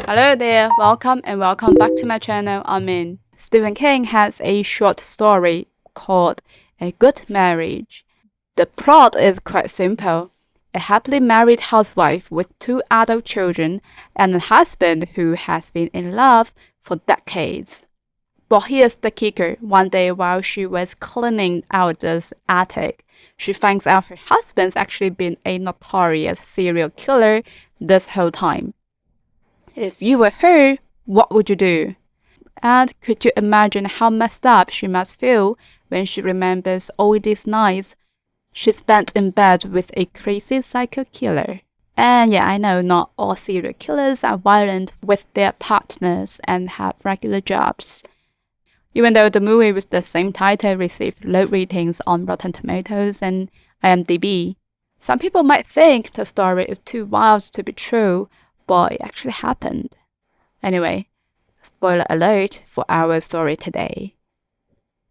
Hello there, welcome back to my channel. I'm in. Stephen King has a short story called A Good Marriage. The plot is quite simple. A happily married housewife with 2 adult children and a husband who has been in love for decades. But here's the kicker. One day while she was cleaning out this attic, she finds out her husband's actually been a notorious serial killer this whole time. If you were her, what would you do? And could you imagine how messed up she must feel when she remembers all these nights she spent in bed with a crazy psycho killer? And yeah, I know not all serial killers are violent with their partners and have regular jobs. Even though the movie with the same title received low ratings on Rotten Tomatoes and IMDb, some people might think the story is too wild to be true, but it actually happened. Anyway, spoiler alert for our story today.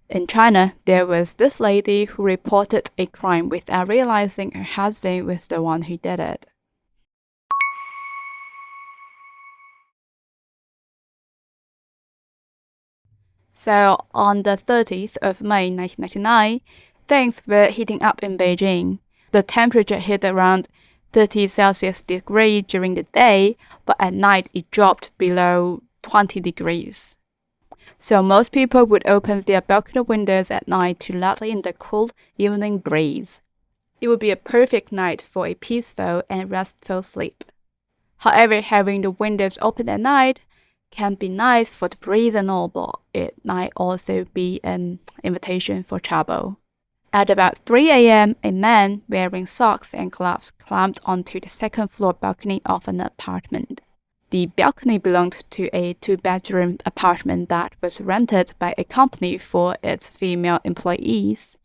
In China, there was this lady who reported a crime without realizing her husband was the one who did it. So, on the 30th of May 1999, things were heating up in Beijing. The temperature hit around 30 Celsius degree during the day, but at night it dropped below 20 degrees. So most people would open their balcony windows at night to let in the cool evening breeze. It would be a perfect night for a peaceful and restful sleep. However, having the windows open at night can be nice for the breeze and all, but it might also be an invitation for trouble. At about 3 a.m., a man wearing socks and gloves climbed onto the second-floor balcony of an apartment. The balcony belonged to a 2-bedroom apartment that was rented by a company for its female employees.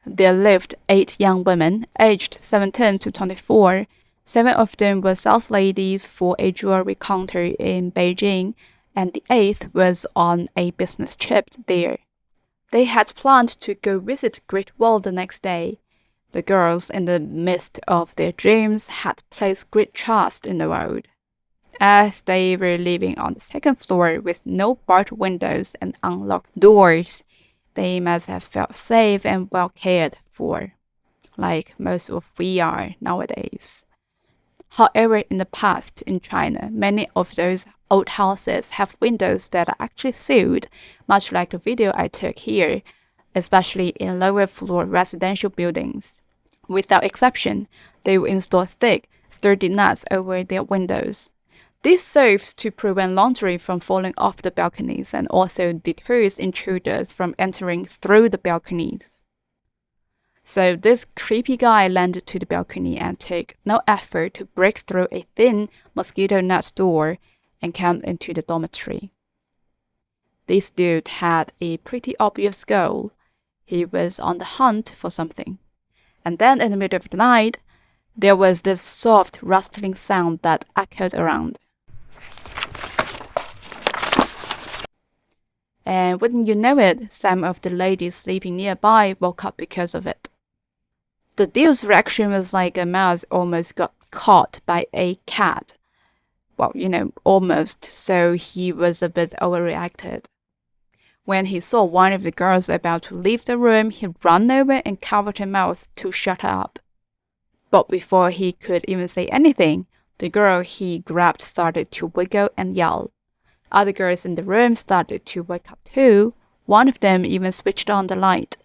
There lived 8 young women, aged 17 to 24. 7 of them were sales ladies for a jewelry counter in Beijing, and the 8th was on a business trip there. They had planned to go visit Great Wall the next day. The girls, in the midst of their dreams, had placed great trust in the world. As they were living on the second floor with no barred windows and unlocked doors, they must have felt safe and well cared for, like most of we are nowadays. However, in the past, in China, many of those old houses have windows that are actually sealed, much like the video I took here, especially in lower floor residential buildings. Without exception, they will install thick, sturdy nuts over their windows. This serves to prevent laundry from falling off the balconies and also deters intruders from entering through the balconies. So this creepy guy landed to the balcony and took no effort to break through a thin mosquito net door and came into the dormitory. This dude had a pretty obvious goal. He was on the hunt for something. And then in the middle of the night, there was this soft rustling sound that echoed around. And wouldn't you know it, some of the ladies sleeping nearby woke up because of it. The dude's reaction was like a mouse almost got caught by a cat. Well, almost, so he was a bit overreacted. When he saw one of the girls about to leave the room, he ran over and covered her mouth to shut her up. But before he could even say anything, the girl he grabbed started to wiggle and yell. Other girls in the room started to wake up too. One of them even switched on the light.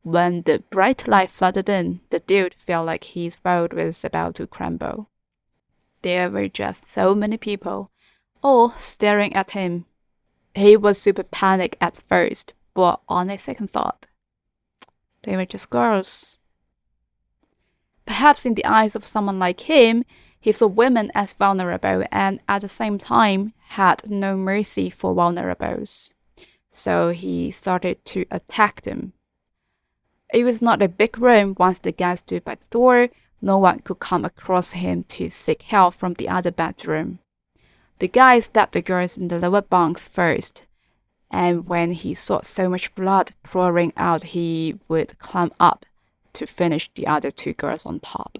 When the bright light flooded in, the dude felt like his world was about to crumble. There were just so many people, all staring at him. He was super panicked at first, but on a second thought, they were just girls. Perhaps in the eyes of someone like him, he saw women as vulnerable and at the same time had no mercy for vulnerables. So he started to attack them. It was not a big room. Once the guy stood by the door, no one could come across him to seek help from the other bedroom. The guy stabbed the girls in the lower bunks first, and when he saw so much blood pouring out, he would climb up to finish the other 2 girls on top.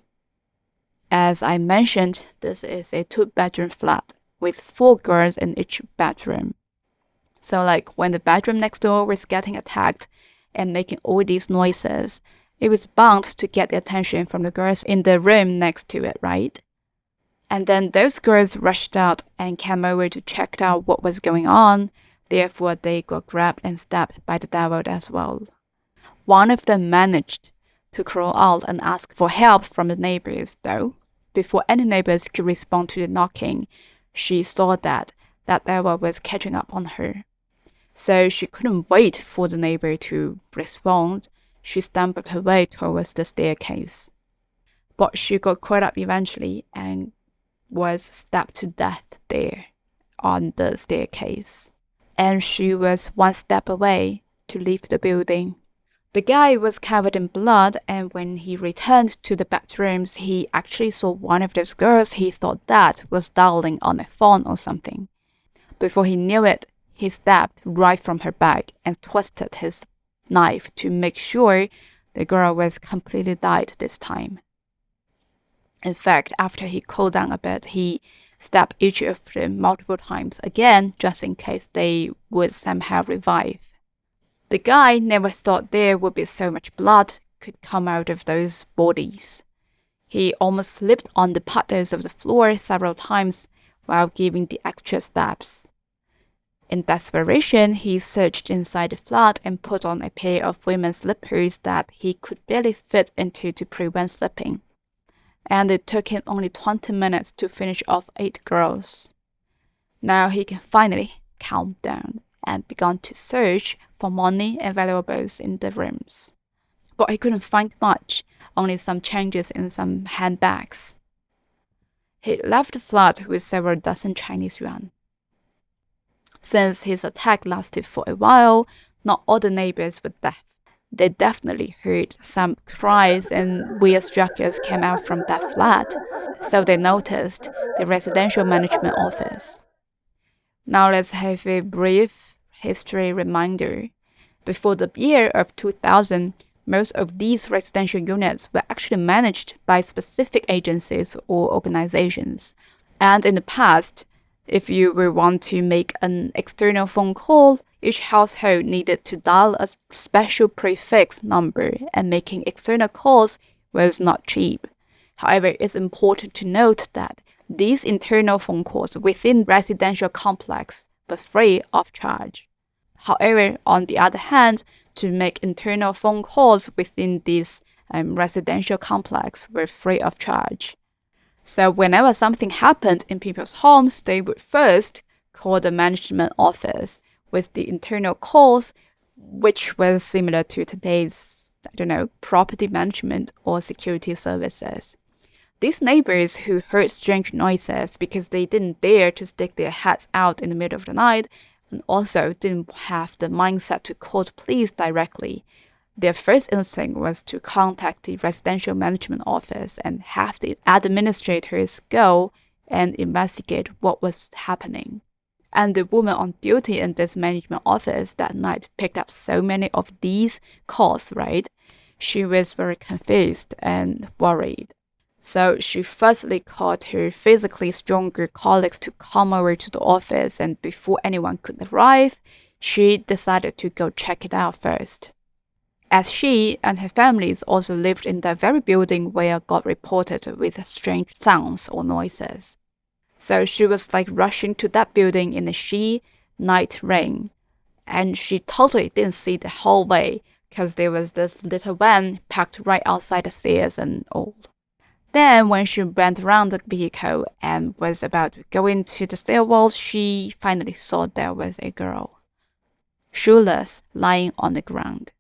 As I mentioned, this is a 2-bedroom flat. with 4 girls in each bedroom. So like when the bedroom next door was getting attacked and making all these noises, it was bound to get the attention from the girls in the room next to it, right? And then those girls rushed out and came over to check out what was going on. Therefore, they got grabbed and stabbed by the devil as well. One of them managed to crawl out and ask for help from the neighbors, though. Before any neighbors could respond to the knocking, she saw that devil was catching up on her. So she couldn't wait for the neighbor to respond. She stumbled her way towards the staircase. But she got caught up eventually and was stabbed to death there on the staircase. And she was one step away to leave the building. The guy was covered in blood, and when he returned to the bedrooms, he actually saw one of those girls he thought that was dialing on a phone or something. Before he knew it, he stabbed right from her back and twisted his knife to make sure the girl was completely died this time. In fact, after he cooled down a bit, he stabbed each of them multiple times again, just in case they would somehow revive. The guy never thought there would be so much blood could come out of those bodies. He almost slipped on the puddles of the floor several times while giving the extra stabs. In desperation, he searched inside the flat and put on a pair of women's slippers that he could barely fit into to prevent slipping. And it took him only 20 minutes to finish off 8 girls. Now he can finally calm down and began to search for money and valuables in the rooms. But he couldn't find much, only some changes in some handbags. He left the flat with several dozen Chinese yuan. Since his attack lasted for a while, not all the neighbors were deaf. They definitely heard some cries and weird structures came out from that flat, so they noticed the residential management office. Now let's have a brief history reminder. Before the year of 2000, most of these residential units were actually managed by specific agencies or organizations. And in the past, if you would want to make an external phone call, each household needed to dial a special prefix number, and making external calls was not cheap. However, it's important to note that these internal phone calls within residential complex were free of charge. However, on the other hand, to make internal phone calls within this residential complex were free of charge. So whenever something happened in people's homes, they would first call the management office with the internal calls, which was similar to today's, property management or security services. These neighbors who heard strange noises because they didn't dare to stick their heads out in the middle of the night and also didn't have the mindset to call the police directly, their first instinct was to contact the residential management office and have the administrators go and investigate what was happening. And the woman on duty in this management office that night picked up so many of these calls, right? She was very confused and worried. So she firstly called her physically stronger colleagues to come over to the office, and before anyone could arrive, she decided to go check it out first. As she and her families also lived in the very building where got reported with strange sounds or noises. So she was like rushing to that building in the night rain, and she totally didn't see the whole way because there was this little van parked right outside the stairs and all. Then when she went around the vehicle and was about to go into the stairwells, she finally saw there was a girl, shoeless, lying on the ground.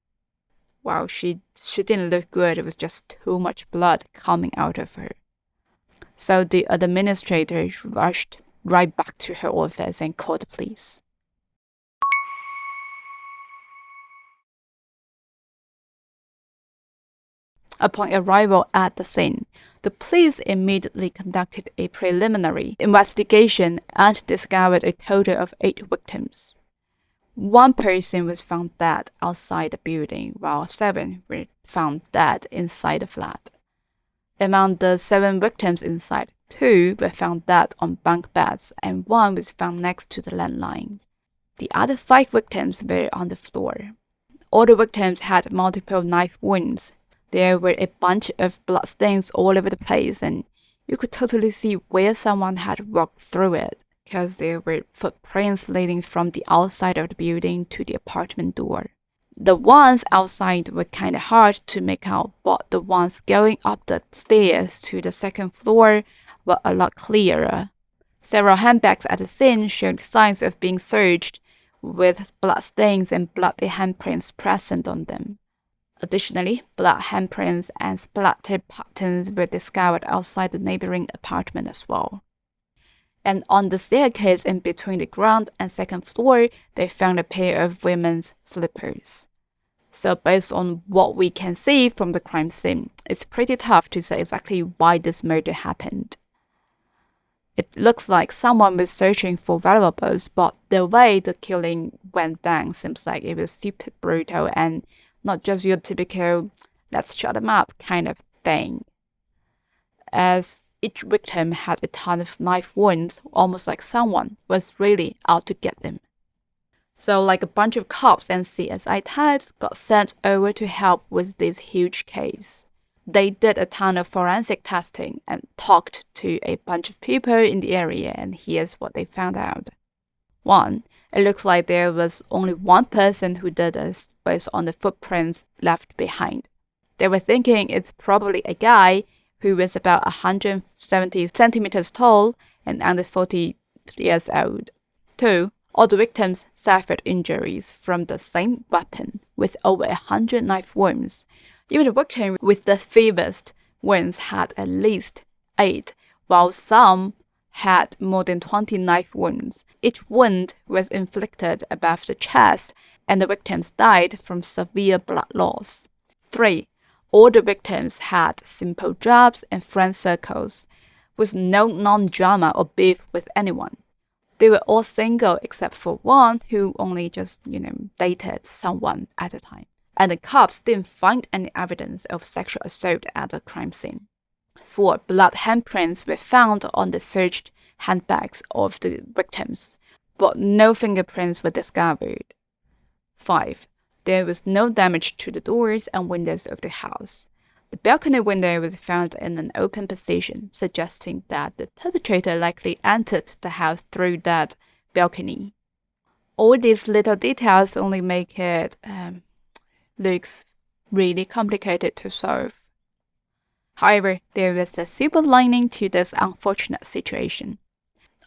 Wow, she didn't look good. It was just too much blood coming out of her. So the administrator rushed right back to her office and called the police. Upon arrival at the scene, the police immediately conducted a preliminary investigation and discovered a total of 8 victims. 1 person was found dead outside the building, while 7 were found dead inside the flat. Among the 7 victims inside, 2 were found dead on bunk beds, and 1 was found next to the landline. The other 5 victims were on the floor. All the victims had multiple knife wounds. There were a bunch of bloodstains all over the place, and you could totally see where someone had walked through it, because there were footprints leading from the outside of the building to the apartment door. The ones outside were kind of hard to make out, but the ones going up the stairs to the second floor were a lot clearer. Several handbags at the scene showed signs of being searched, with bloodstains and bloody handprints present on them. Additionally, blood handprints and splattered patterns were discovered outside the neighboring apartment as well. And on the staircase in between the ground and second floor, they found a pair of women's slippers. So based on what we can see from the crime scene, it's pretty tough to say exactly why this murder happened. It looks like someone was searching for valuables, but the way the killing went down seems like it was super brutal and not just your typical let's shut them up kind of thing. As each victim had a ton of knife wounds, almost like someone was really out to get them. So like a bunch of cops and CSI types got sent over to help with this huge case. They did a ton of forensic testing and talked to a bunch of people in the area, and here's what they found out. 1. It looks like there was only one person who did this based on the footprints left behind. They were thinking it's probably a guy who was about 170 centimeters tall and under 40 years old. 2. All the victims suffered injuries from the same weapon with over 100 knife wounds. Even the victim with the fewest wounds had at least 8, while some had more than 20 knife wounds. Each wound was inflicted above the chest, and the victims died from severe blood loss. 3. All the victims had simple jobs and friend circles, with no non-drama or beef with anyone. They were all single except for one who only just, dated someone at a time. And the cops didn't find any evidence of sexual assault at the crime scene. 4. Blood handprints were found on the searched handbags of the victims, but no fingerprints were discovered. 5. There was no damage to the doors and windows of the house. The balcony window was found in an open position, suggesting that the perpetrator likely entered the house through that balcony. All these little details only make it looks really complicated to solve. However, there was a silver lining to this unfortunate situation.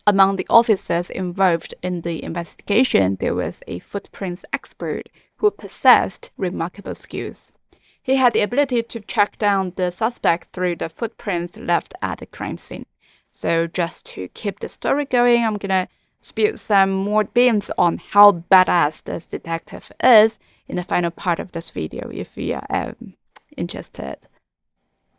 Among the officers involved in the investigation, there was a footprints expert who possessed remarkable skills. He had the ability to track down the suspect through the footprints left at the crime scene. So just to keep the story going, I'm gonna spill some more beans on how badass this detective is in the final part of this video if you are interested.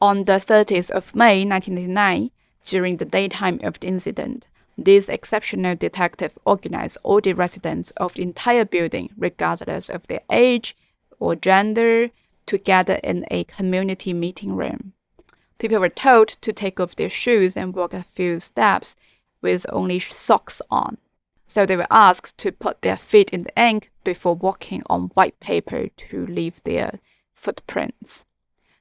On the 30th of May 1999, during the daytime of the incident, this exceptional detective organized all the residents of the entire building, regardless of their age or gender, together in a community meeting room. People were told to take off their shoes and walk a few steps with only socks on. So they were asked to put their feet in the ink before walking on white paper to leave their footprints.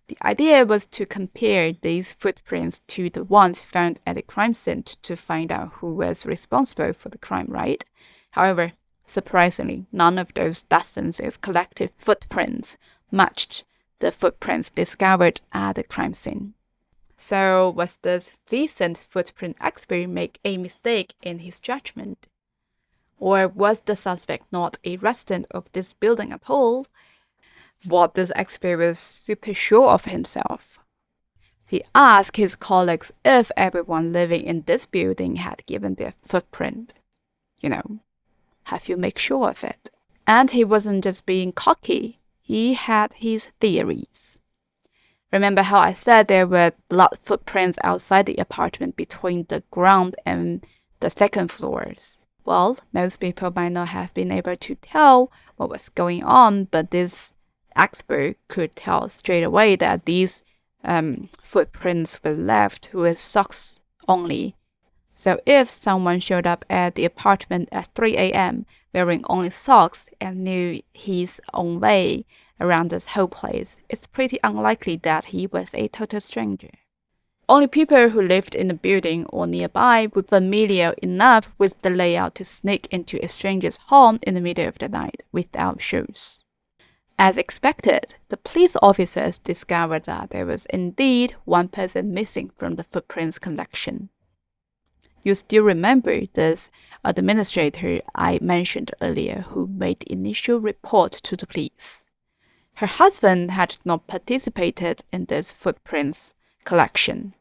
The idea was to compare these footprints to the ones found at the crime scene to find out who was responsible for the crime, right? However, surprisingly, none of those dozens of collective footprints matched the footprints discovered at the crime scene. So was this seasoned footprint expert make a mistake in his judgment? Or was the suspect not a resident of this building at all? But this expert was super sure of himself. He asked his colleagues if everyone living in this building had given their footprint. Have you make sure of it? And he wasn't just being cocky. He had his theories. Remember how I said there were blood footprints outside the apartment between the ground and the second floors? Well, most people might not have been able to tell what was going on, but this expert could tell straight away that these footprints were left with socks only. So if someone showed up at the apartment at 3 a.m. wearing only socks and knew his own way around this whole place, it's pretty unlikely that he was a total stranger. Only people who lived in the building or nearby were familiar enough with the layout to sneak into a stranger's home in the middle of the night without shoes. As expected, the police officers discovered that there was indeed one person missing from the footprints collection. You still remember this administrator I mentioned earlier who made the initial report to the police. Her husband had not participated in this footprints collection.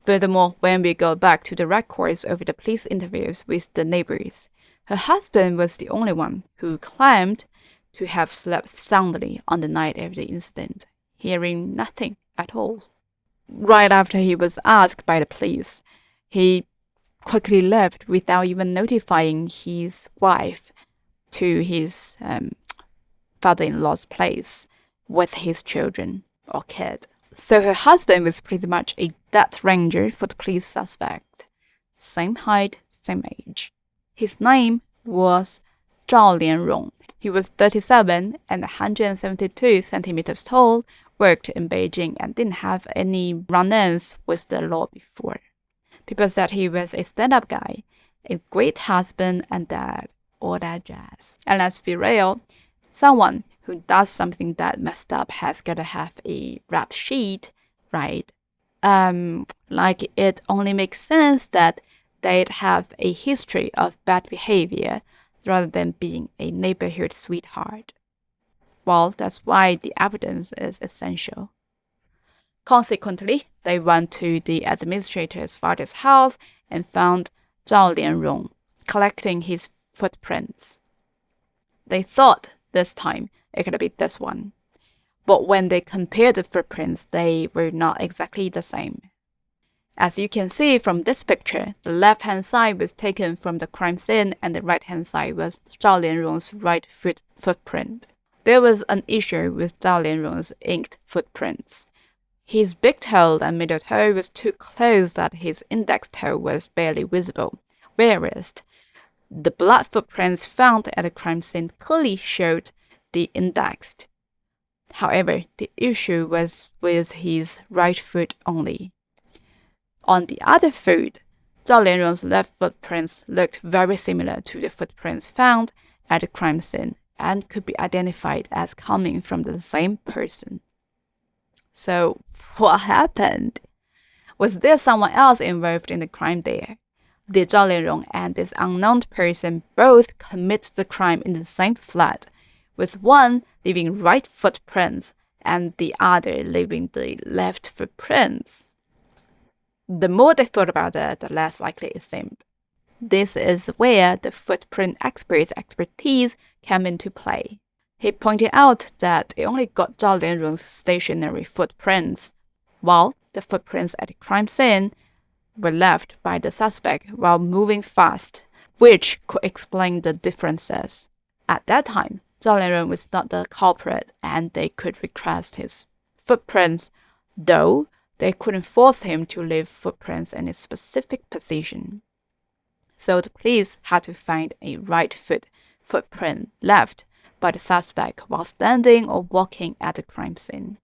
Furthermore, when we go back to the records of the police interviews with the neighbors, her husband was the only one who claimed to have slept soundly on the night of the incident, hearing nothing at all. Right after he was asked by the police, he quickly left without even notifying his wife to his father-in-law's place with his children or kid. So her husband was pretty much a dead ranger for the police suspect. Same height, same age. His name was Zhao Lianrong. He was 37 and 172 centimeters tall, worked in Beijing, and didn't have any run-ins with the law before. People said he was a stand-up guy, a great husband and dad, all that jazz. And let's be real, someone who does something that messed up has got to have a rap sheet, right? Like it only makes sense that they'd have a history of bad behavior rather than being a neighborhood sweetheart. Well, that's why the evidence is essential. Consequently, they went to the administrator's father's house and found Zhao Lianrong collecting his footprints. They thought this time it could be this one. But when they compared the footprints, they were not exactly the same. As you can see from this picture, the left-hand side was taken from the crime scene and the right-hand side was Zhao Lianrong's right footprint. There was an issue with Zhao Lianrong's inked footprints. His big toe and middle toe was too close that his index toe was barely visible, whereas the blood footprints found at the crime scene clearly showed the indexed. However, the issue was with his right foot only. On the other foot, Zhao Lianrong's left footprints looked very similar to the footprints found at the crime scene and could be identified as coming from the same person. So, what happened? Was there someone else involved in the crime there? Did Zhao Lianrong and this unknown person both commit the crime in the same flat, with one leaving right footprints and the other leaving the left footprints? The more they thought about it, the less likely it seemed. This is where the footprint expert's expertise came into play. He pointed out that they only got Zhao Lianrong's stationary footprints, while the footprints at the crime scene were left by the suspect while moving fast, which could explain the differences. At that time, Zhao Lianrong was not the culprit and they could request his footprints, though they couldn't force him to leave footprints in a specific position. So the police had to find a right footprint left by the suspect while standing or walking at the crime scene.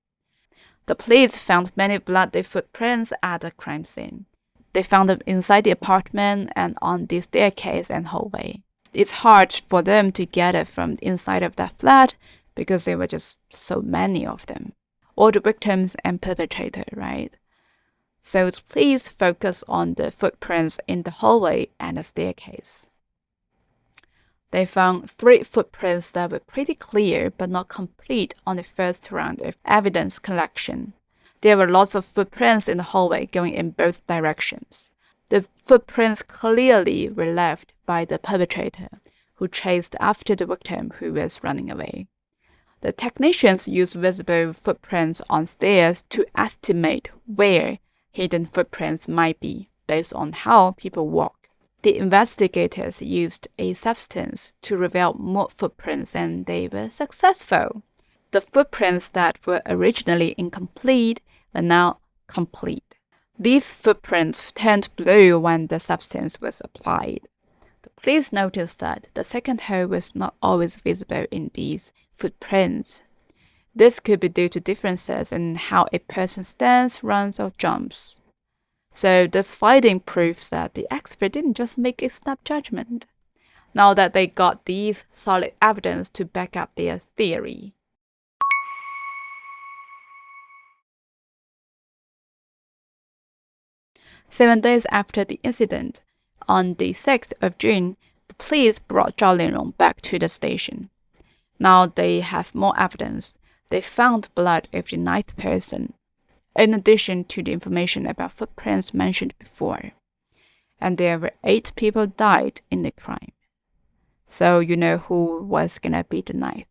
The police found many bloody footprints at the crime scene. They found them inside the apartment and on the staircase and hallway. It's hard for them to get it from inside of that flat because there were just so many of them. All the victims and perpetrator, right? So the police focus on the footprints in the hallway and the staircase. They found 3 footprints that were pretty clear but not complete on the first round of evidence collection. There were lots of footprints in the hallway going in both directions. The footprints clearly were left by the perpetrator, who chased after the victim who was running away. The technicians used visible footprints on stairs to estimate where hidden footprints might be based on how people walk. The investigators used a substance to reveal more footprints and they were successful. The footprints that were originally incomplete were now complete. These footprints turned blue when the substance was applied. The police noticed that the second hole was not always visible in these footprints. This could be due to differences in how a person stands, runs, or jumps. So this finding proves that the expert didn't just make a snap judgment. Now that they got these solid evidence to back up their theory. Seven days after the incident, on the 6th of June, the police brought Zhao Linrong back to the station. Now they have more evidence. They found blood of the ninth person, in addition to the information about footprints mentioned before. And there were 8 people died in the crime. So you know who was gonna be the ninth.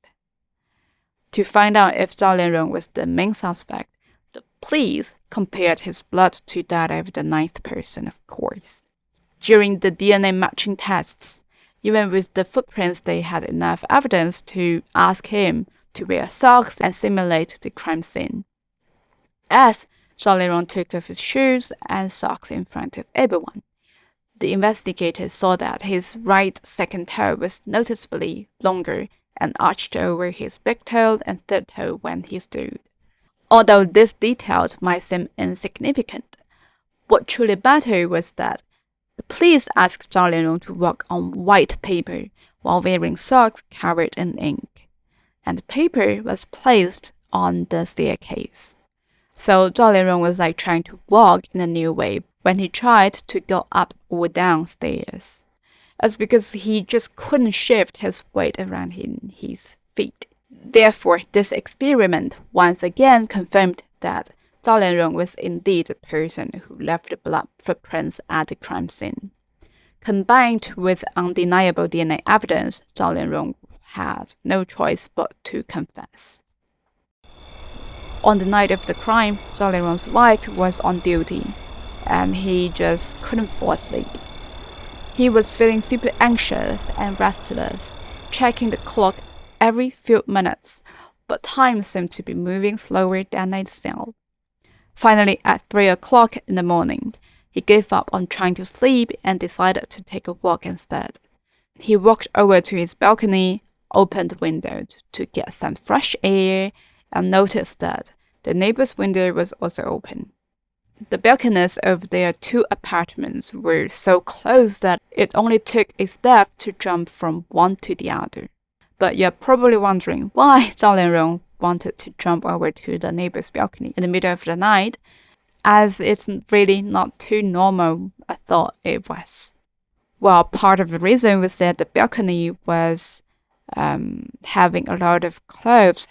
To find out if Zhao Linrong was the main suspect, the police compared his blood to that of the ninth person, of course. During the DNA matching tests, even with the footprints, they had enough evidence to ask him to wear socks and simulate the crime scene. As Zhao Linrong took off his shoes and socks in front of everyone, the investigators saw that his right second toe was noticeably longer and arched over his big toe and third toe when he stood. Although these details might seem insignificant, what truly mattered was that the police asked Zhao Linrong to walk on white paper while wearing socks covered in ink, and the paper was placed on the staircase. So Zhao Linrong was like trying to walk in a new way when he tried to go up or down stairs. It's because he just couldn't shift his weight around in his feet. Therefore, this experiment once again confirmed that Zhao Linrong was indeed the person who left the blood footprints at the crime scene. Combined with undeniable DNA evidence, Zhao Linrong had no choice but to confess. On the night of the crime, Zhao Linrong's wife was on duty, and he just couldn't fall asleep. He was feeling super anxious and restless, checking the clock every few minutes, but time seemed to be moving slower than itself. Finally, at 3 o'clock in the morning, he gave up on trying to sleep and decided to take a walk instead. He walked over to his balcony, opened the window to get some fresh air, and noticed that the neighbor's window was also open. The balconies of their 2 apartments were so close that it only took a step to jump from one to the other. But you're probably wondering why Zhao Linrong wanted to jump over to the neighbor's balcony in the middle of the night, as it's really not too normal I thought it was. Well, part of the reason was that the balcony was having a lot of clothes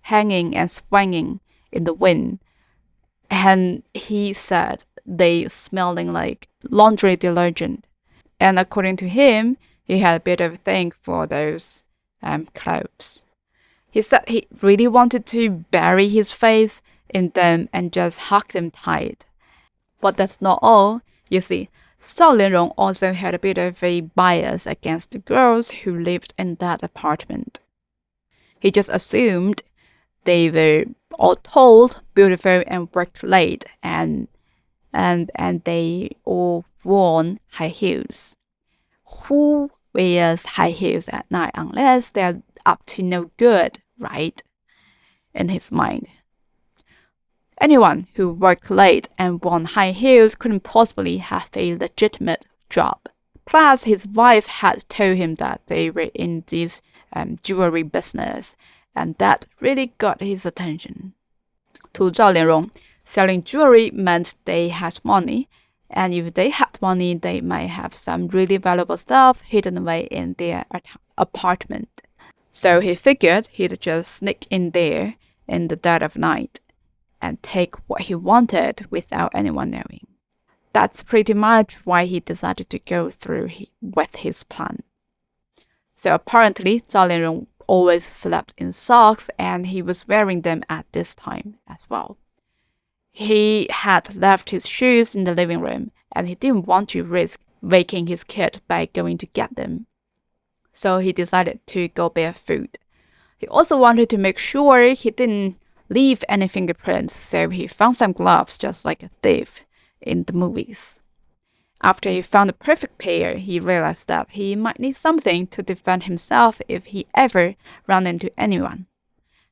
hanging and swinging in the wind, and he said they smelling like laundry detergent. And according to him, he had a bit of a thing for those clothes. He said he really wanted to bury his face in them and just hug them tight. But that's not all. You see, Zhao Linrong also had a bit of a bias against the girls who lived in that apartment. He just assumed they were all tall, beautiful, and worked late, and they all wore high heels. Who wears high heels at night unless they're up to no good, right? In his mind. Anyone who worked late and wore high heels couldn't possibly have a legitimate job. Plus, his wife had told him that they were in this jewelry business, and that really got his attention. To Zhao Linrong, selling jewelry meant they had money, and if they had money, they might have some really valuable stuff hidden away in their apartment. So he figured he'd just sneak in there in the dead of night and take what he wanted without anyone knowing. That's pretty much why he decided to go through with his plan. So apparently, Zhao Linrong always slept in socks, and he was wearing them at this time as well. He had left his shoes in the living room, and he didn't want to risk waking his kid by going to get them. So he decided to go barefoot. He also wanted to make sure he didn't leave any fingerprints, so he found some gloves just like a thief in the movies. After he found the perfect pair, he realized that he might need something to defend himself if he ever ran into anyone.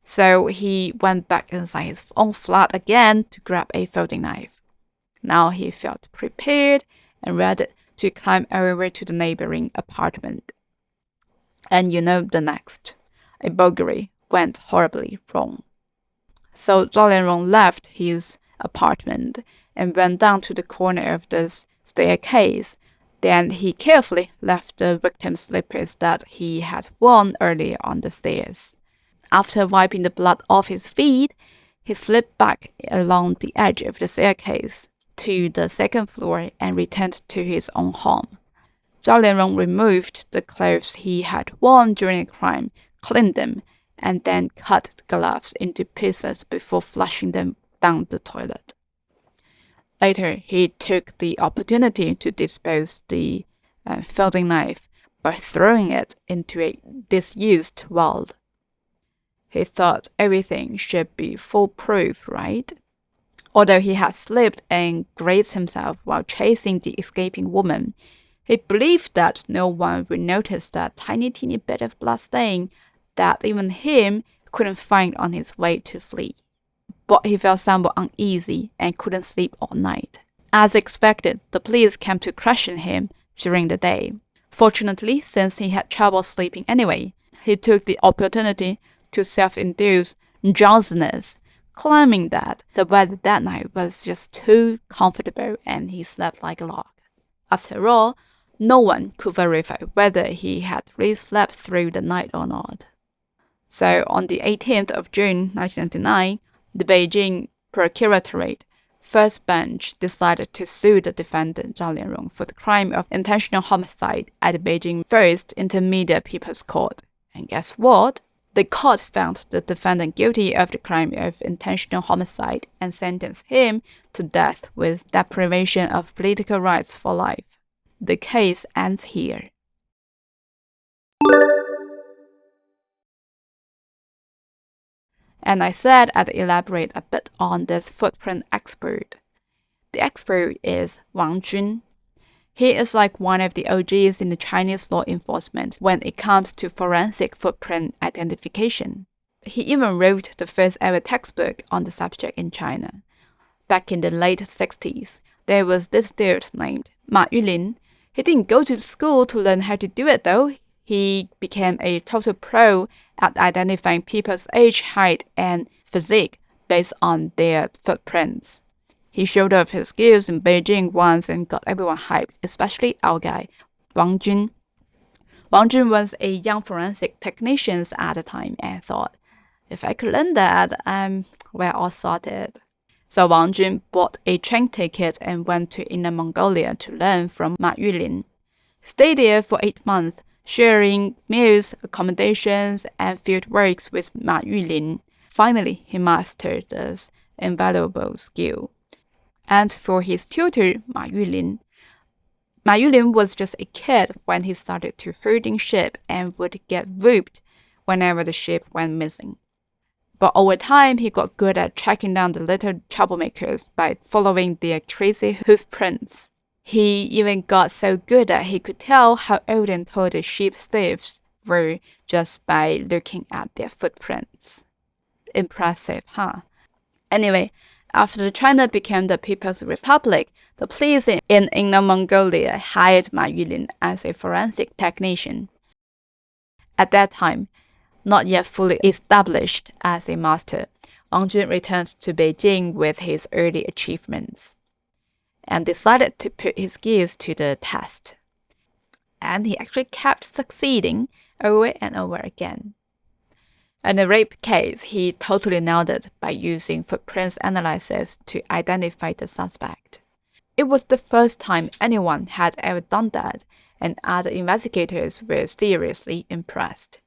So he went back inside his own flat again to grab a folding knife. Now he felt prepared and ready to climb over to the neighboring apartment. And you know the next. A burglary went horribly wrong. So Zhao Lianrong left his apartment and went down to the corner of the staircase. Then he carefully left the victim's slippers that he had worn earlier on the stairs. After wiping the blood off his feet, he slipped back along the edge of the staircase to the second floor and returned to his own home. Zhao Lianrong removed the clothes he had worn during the crime, cleaned them, and then cut the gloves into pieces before flushing them down the toilet. Later, he took the opportunity to dispose the folding knife by throwing it into a disused well. He thought everything should be foolproof, right? Although he had slipped and grazed himself while chasing the escaping woman, he believed that no one would notice that tiny bit of blood stain that even him couldn't find on his way to flee. But he felt somewhat uneasy and couldn't sleep all night. As expected, the police came to question him during the day. Fortunately, since he had trouble sleeping anyway, he took the opportunity to self-induce drowsiness, claiming that the weather that night was just too comfortable and he slept like a log. After all, no one could verify whether he had really slept through the night or not. So on the 18th of June 1999, the Beijing Procuratorate First Bench decided to sue the defendant Zhao Lianrong for the crime of intentional homicide at the Beijing First Intermediate People's Court. And guess what? The court found the defendant guilty of the crime of intentional homicide and sentenced him to death with deprivation of political rights for life. The case ends here. And I said I'd elaborate a bit on this footprint expert. The expert is Wang Jun. He is like one of the OGs in the Chinese law enforcement when it comes to forensic footprint identification. He even wrote the first ever textbook on the subject in China. Back in the late 60s, there was this dude named Ma Yulin. He didn't go to school to learn how to do it though. He became a total pro at identifying people's age, height, and physique based on their footprints. He showed off his skills in Beijing once and got everyone hyped, especially our guy, Wang Jun. Wang Jun was a young forensic technician at the time and thought, if I could learn that, we're all sorted. So Wang Jun bought a train ticket and went to Inner Mongolia to learn from Ma Yulin. He stayed there for 8 months, sharing meals, accommodations, and field works with Ma Yulin. Finally, he mastered this invaluable skill. And for his tutor, Ma Yulin was just a kid when he started to herding sheep and would get whooped whenever the sheep went missing. But over time, he got good at tracking down the little troublemakers by following their crazy hoof prints. He even got so good that he could tell how old and tall the sheep thieves were just by looking at their footprints. Impressive, huh? Anyway, after China became the People's Republic, the police in Inner Mongolia hired Ma Yulin as a forensic technician. At that time, not yet fully established as a master, Wang Jun returned to Beijing with his early achievements and decided to put his skills to the test. And he actually kept succeeding over and over again. In the rape case, he totally nailed it by using footprints analysis to identify the suspect. It was the first time anyone had ever done that, and other investigators were seriously impressed.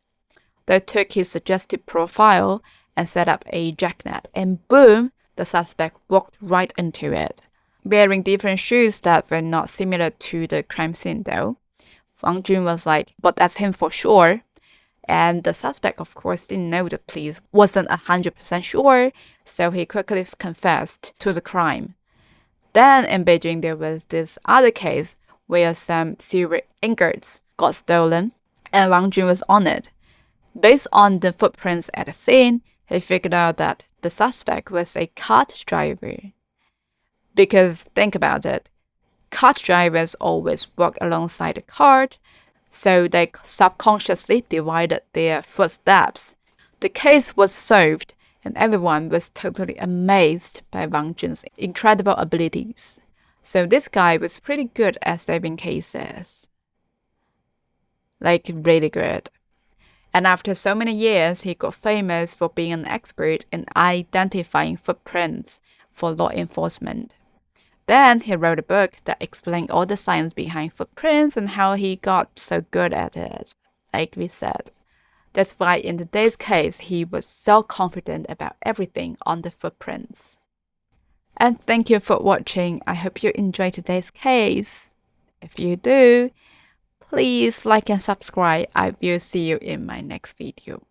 They took his suggested profile and set up a jacknet, and boom, the suspect walked right into it. Wearing different shoes that were not similar to the crime scene though. Wang Jun was like, but that's him for sure. And the suspect, of course, didn't know the police wasn't 100% sure, so he quickly confessed to the crime. Then in Beijing, there was this other case where some silver ingots got stolen, and Wang Jun was on it. Based on the footprints at the scene, he figured out that the suspect was a cart driver. Because think about it, cart drivers always walk alongside the cart, so they subconsciously divided their footsteps. The case was solved, and everyone was totally amazed by Wang Jun's incredible abilities. So this guy was pretty good at solving cases. Like, really good. And after so many years, he got famous for being an expert in identifying footprints for law enforcement. Then he wrote a book that explained all the science behind footprints and how he got so good at it, like we said. That's why in today's case, he was so confident about everything on the footprints. And thank you for watching. I hope you enjoyed today's case. If you do, please like and subscribe. I will see you in my next video.